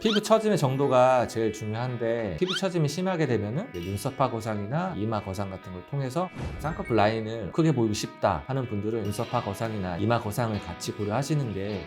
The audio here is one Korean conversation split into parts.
피부 처짐의 정도가 제일 중요한데 피부 처짐이 심하게 되면은 눈썹파 거상이나 이마 거상 같은 걸 통해서 쌍꺼풀 라인을 크게 보이고 싶다 하는 분들은 눈썹파 거상이나 이마 거상을 같이 고려하시는 게.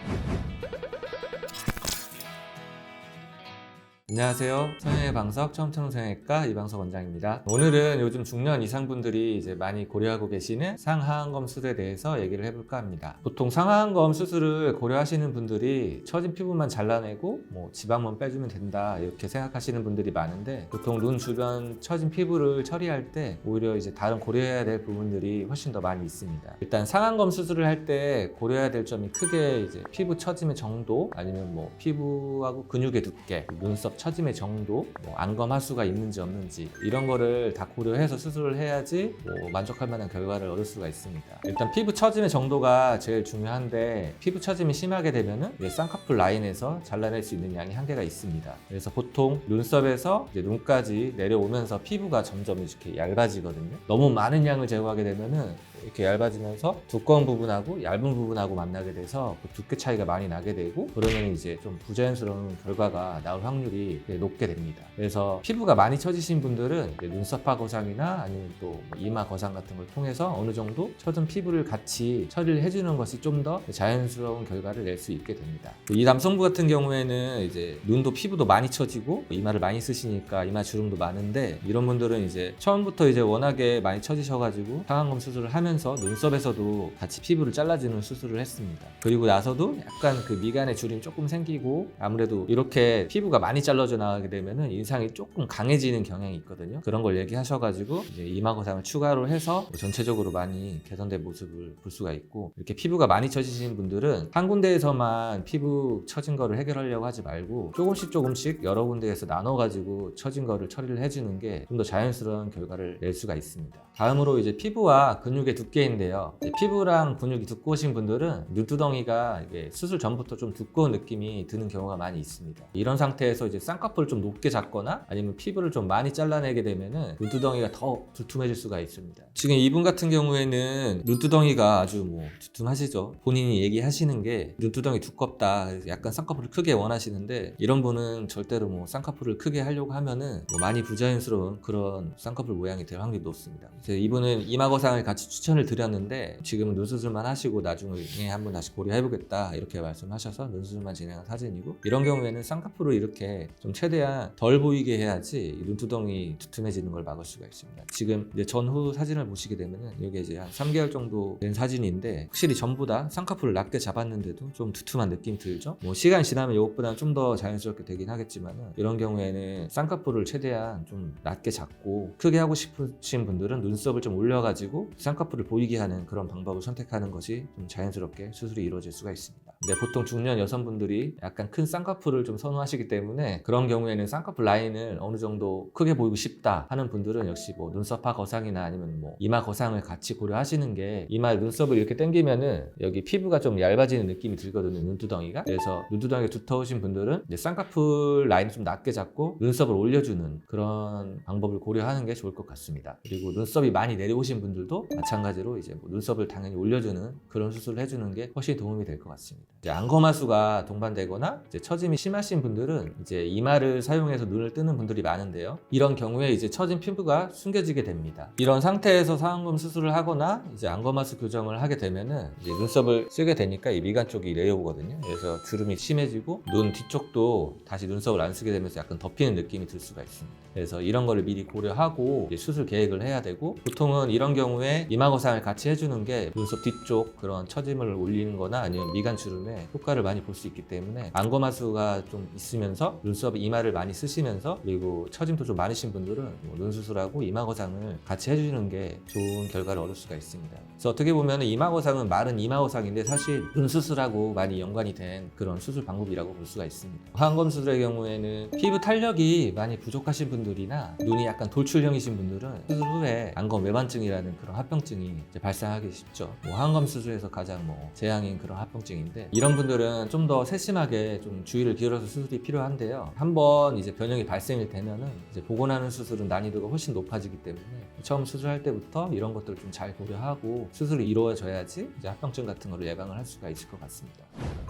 안녕하세요. 성형외과 방석 처음처럼성형외과 이방석 원장입니다. 오늘은 요즘 중년 이상분들이 이제 많이 고려하고 계시는 상하안검 수술에 대해서 얘기를 해볼까 합니다. 보통 상하안검 수술을 고려하시는 분들이 처진 피부만 잘라내고 지방만 빼주면 된다 이렇게 생각하시는 분들이 많은데, 보통 눈 주변 처진 피부를 처리할 때 오히려 이제 다른 고려해야 될 부분들이 훨씬 더 많이 있습니다. 일단 상하안검 수술을 할 때 고려해야 될 점이 크게 이제 피부 처짐의 정도, 아니면 피부하고 근육의 두께, 눈썹 처짐의 정도, 안검 하수가 있는지 없는지 이런 거를 다 고려해서 수술을 해야지 만족할 만한 결과를 얻을 수가 있습니다. 일단 피부 처짐의 정도가 제일 중요한데, 피부 처짐이 심하게 되면은 쌍꺼풀 라인에서 잘라낼 수 있는 양이 한계가 있습니다. 그래서 보통 눈썹에서 이제 눈까지 내려오면서 피부가 점점 이렇게 얇아지거든요. 너무 많은 양을 제거하게 되면은 이렇게 얇아지면서 두꺼운 부분하고 얇은 부분하고 만나게 돼서 그 두께 차이가 많이 나게 되고, 그러면 이제 좀 부자연스러운 결과가 나올 확률이 높게 됩니다. 그래서 피부가 많이 처지신 분들은 눈썹파 거상이나 아니면 또 이마 거상 같은 걸 통해서 어느 정도 처진 피부를 같이 처리를 해주는 것이 좀 더 자연스러운 결과를 낼 수 있게 됩니다. 이 남성부 같은 경우에는 이제 눈도 피부도 많이 처지고 이마를 많이 쓰시니까 이마 주름도 많은데, 이런 분들은 이제 처음부터 이제 워낙에 많이 처지셔가지고 상안검 수술을 하면서 눈썹에서도 같이 피부를 잘라주는 수술을 했습니다. 그리고 나서도 약간 그 미간에 주름이 조금 생기고, 아무래도 이렇게 피부가 많이 잘라져 나가게 되면은 인상이 조금 강해지는 경향이 있거든요. 그런 걸 얘기하셔가지고 이제 이마 거상을 추가로 해서 전체적으로 많이 개선된 모습을 볼 수가 있고, 이렇게 피부가 많이 처지신 분들은 한 군데에서만 피부 처진 거를 해결하려고 하지 말고 조금씩 여러 군데에서 나눠가지고 처진 거를 처리를 해주는 게 좀 더 자연스러운 결과를 낼 수가 있습니다. 다음으로 이제 피부와 근육의 두께인데요. 피부랑 근육이 두꺼우신 분들은 눈두덩이가 이게 수술 전부터 좀 두꺼운 느낌이 드는 경우가 많이 있습니다. 이런 상태에서 이제 쌍꺼풀을 좀 높게 잡거나 아니면 피부를 좀 많이 잘라내게 되면은 눈두덩이가 더 두툼해질 수가 있습니다. 지금 이분 같은 경우에는 눈두덩이가 아주 두툼하시죠. 본인이 얘기하시는 게 눈두덩이 두껍다, 약간 쌍꺼풀을 크게 원하시는데, 이런 분은 절대로 쌍꺼풀을 크게 하려고 하면은 많이 부자연스러운 그런 쌍꺼풀 모양이 될 확률이 높습니다. 그래서 이분은 이마 거상을 같이 추천을 드렸는데, 지금은 눈수술만 하시고 나중에 한번 다시 고려해보겠다 이렇게 말씀하셔서 눈수술만 진행한 사진이고, 이런 경우에는 쌍꺼풀을 이렇게 좀 최대한 덜 보이게 해야지 눈두덩이 두툼해지는 걸 막을 수가 있습니다. 지금 이제 전후 사진을 보시게 되면은 이게 이제 한 3개월 정도 된 사진인데, 확실히 전보다 쌍꺼풀을 낮게 잡았는데도 좀 두툼한 느낌이 들죠. 시간이 지나면 이것보다는 좀 더 자연스럽게 되긴 하겠지만은, 이런 경우에는 쌍꺼풀을 최대한 좀 낮게 잡고 크게 하고 싶으신 분들은 눈썹을 좀 올려가지고 쌍꺼풀을 보이게 하는 그런 방법을 선택하는 것이 좀 자연스럽게 수술이 이루어질 수가 있습니다. 근데 보통 중년 여성분들이 약간 큰 쌍꺼풀을 좀 선호하시기 때문에, 그런 경우에는 쌍꺼풀 라인을 어느 정도 크게 보이고 싶다 하는 분들은 역시 눈썹파 거상이나 아니면 이마 거상을 같이 고려하시는 게, 이마 눈썹을 이렇게 당기면은 여기 피부가 좀 얇아지는 느낌이 들거든요, 눈두덩이가. 그래서 눈두덩이가 두터우신 분들은 이제 쌍꺼풀 라인을 좀 낮게 잡고 눈썹을 올려주는 그런 방법을 고려하는 게 좋을 것 같습니다. 그리고 눈썹이 많이 내려오신 분들도 마찬가지로 이제 눈썹을 당연히 올려주는 그런 수술을 해주는 게 훨씬 도움이 될 것 같습니다. 이제 안검하수가 동반되거나 이제 처짐이 심하신 분들은 이제 이마를 사용해서 눈을 뜨는 분들이 많은데요. 이런 경우에 이제 처진 피부가 숨겨지게 됩니다. 이런 상태에서 상안검 수술을 하거나 이제 안검하수 교정을 하게 되면은 이제 눈썹을 쓰게 되니까 이 미간 쪽이 내려오거든요. 그래서 주름이 심해지고 눈 뒤쪽도 다시 눈썹을 안 쓰게 되면서 약간 덮이는 느낌이 들 수가 있습니다. 그래서 이런 거를 미리 고려하고 수술 계획을 해야 되고, 보통은 이런 경우에 이마 거상을 같이 해주는 게 눈썹 뒤쪽 그런 처짐을 올리는 거나 아니면 미간 주름에 효과를 많이 볼 수 있기 때문에, 안검하수가 좀 있으면서 눈썹 이마를 많이 쓰시면서, 그리고 처짐도 좀 많으신 분들은 눈 수술하고 이마 거상을 같이 해주는 게 좋은 결과를 얻을 수가 있습니다. 그래서 어떻게 보면 이마 거상은 마른 이마 거상인데 사실 눈 수술하고 많이 연관이 된 그런 수술 방법이라고 볼 수가 있습니다. 하안검 수술의 경우에는 피부 탄력이 많이 부족하신 분들이나 눈이 약간 돌출형이신 분들은 수술 후에 안검 외반증이라는 그런 합병증이 발생하기 쉽죠. 하안검 수술에서 가장 재앙인 그런 합병증인데, 이런 분들은 좀 더 세심하게 좀 주의를 기울여서 수술이 필요한데요. 한번 이제 변형이 발생이 되면은 이제 복원하는 수술은 난이도가 훨씬 높아지기 때문에 처음 수술할 때부터 이런 것들을 좀 잘 고려하고 수술이 이루어져야지 이제 합병증 같은 거를 예방을 할 수가 있을 것 같습니다.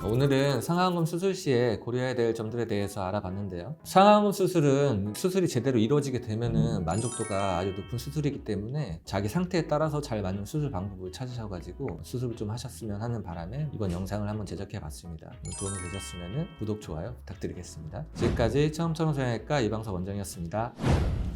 오늘은 상하안검 수술 시에 고려해야 될 점들에 대해서 알아봤는데요. 상하안검 수술은 수술이 제대로 이루어지게 되면은 만족도가 아주 높은 수술이기 때문에 자기 상태에 따라서 잘 맞는 수술 방법을 찾으셔가지고 수술을 좀 하셨으면 하는 바람에 이번 영상을 한번 제작해 봤습니다. 도움이 되셨으면 구독, 좋아요 부탁드리겠습니다. 지금까지 처음처럼 성형외과 이방석 원장이었습니다.